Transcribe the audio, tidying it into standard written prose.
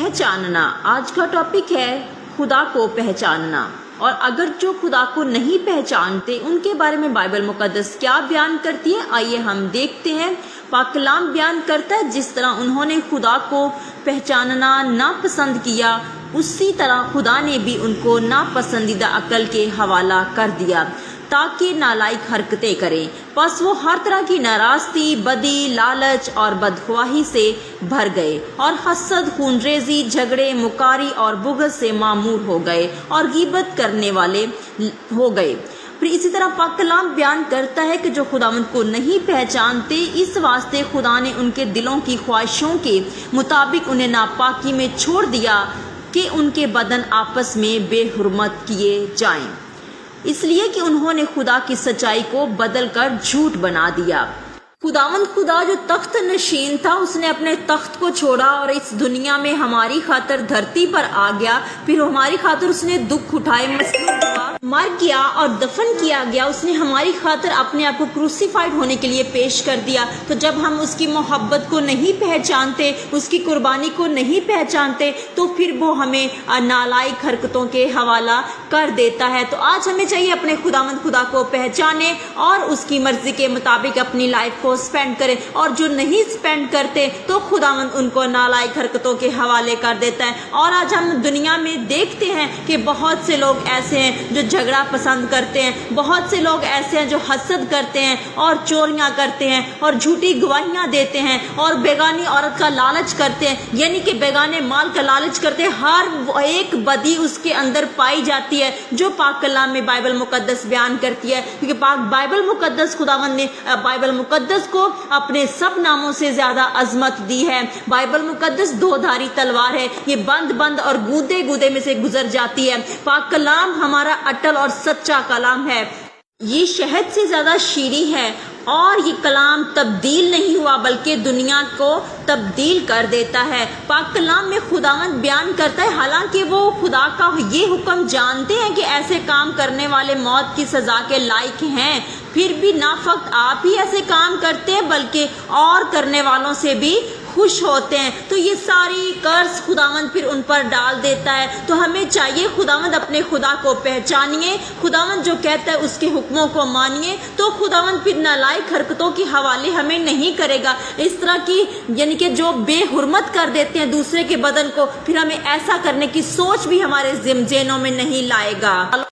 पहचानना। आज का टॉपिक है खुदा को पहचानना। और अगर जो खुदा को नहीं पहचानते उनके बारे में बाइबल मुकद्दस क्या बयान करती है, आइए हम देखते हैं। पाक कलाम बयान करता है जिस तरह उन्होंने खुदा को पहचानना नापसंद किया, उसी तरह खुदा ने भी उनको नापसंदीदा अकल के हवाला कर दिया ताकि नालायक हरकतें करें। बस वो हर तरह की नाराज़गी, बदी, लालच और बदख्वाही से भर गए और हसद, खूनरेज़ी, झगड़े, मुकारी और बुग़्ज़ से मामूर हो गए और गीबत करने वाले हो गए। फिर इसी तरह पाक कलाम बयान करता है कि जो खुदावंद को नहीं पहचानते, इस वास्ते खुदा ने उनके दिलों की ख्वाहिशों के मुताबिक उन्हें नापाकी में छोड़ दिया कि उनके बदन आपस में बेहुरमत किए जाएं, इसलिए कि उन्होंने खुदा की सच्चाई को बदल कर झूठ बना दिया। खुदा जो तख्त नशीन था, उसने अपने तख्त को छोड़ा और इस दुनिया में हमारी खातिर धरती पर आ गया। फिर हमारी खातिर उसने दुख उठाए, मसलूब हुआ, मर गया और दफन किया गया। उसने हमारी खातिर अपने आप को क्रूसीफाइड होने के लिए पेश कर दिया। तो जब हम उसकी मोहब्बत को नहीं पहचानते, उसकी कुर्बानी को नहीं पहचानते, तो फिर वो हमें नालायक हरकतों के हवाला कर देता है। तो आज हमें चाहिए अपने खुदा को पहचाने और उसकी मर्जी के मुताबिक अपनी लाइफ को स्पेंड करें, और जो नहीं स्पेंड करते तो खुदावंद उनको नालायक हरकतों के हवाले कर देता है। और आज हम दुनिया में देखते हैं कि बहुत से लोग ऐसे हैं जो झगड़ा पसंद करते हैं, बहुत से लोग ऐसे हैं जो हसद करते हैं और चोरियां करते हैं और झूठी गवाहियां देते हैं और बेगानी औरत का लालच करते हैं, यानी कि बेगाने माल का लालच करते हैं। हर एक बदी उसके अंदर पाई जाती है जो पाक कलाम में बाइबल मुकद्दस बयान करती है, क्योंकि बाइबल मुकद्दस खुदावंद ने बाइबल मुकद्दस को अपने सब नामों से ज्यादा अजमत दी है। बाइबल मुकद्दस दो धारी तलवार है, ये बंद और गूदे में से गुजर जाती है। पाक कलाम हमारा अटल और सच्चा कलाम है, ये शहद से ज्यादा शीरी है और ये कलाम तब्दील नहीं हुआ बल्कि दुनिया को तब्दील कर देता है। पाक कलाम में खुदावंद बयान करता है, हालांकि वो खुदा का ये हुक्म जानते हैं कि ऐसे काम करने वाले मौत की सजा के लायक हैं, फिर भी ना फक्त आप ही ऐसे काम करते हैं बल्कि और करने वालों से भी खुश होते हैं। तो ये सारी कर्ज खुदावंद फिर उन पर डाल देता है। तो हमें चाहिए खुदावंद अपने खुदा को पहचानिए, खुदावंद जो कहता है उसके हुक्मों को मानिए, तो खुदावंद फिर नालायक हरकतों के हवाले हमें नहीं करेगा। इस तरह की यानी कि जो बेहुरमत कर देते हैं दूसरे के बदन को, फिर हमें ऐसा करने की सोच भी हमारे ज़हनों में नहीं लाएगा।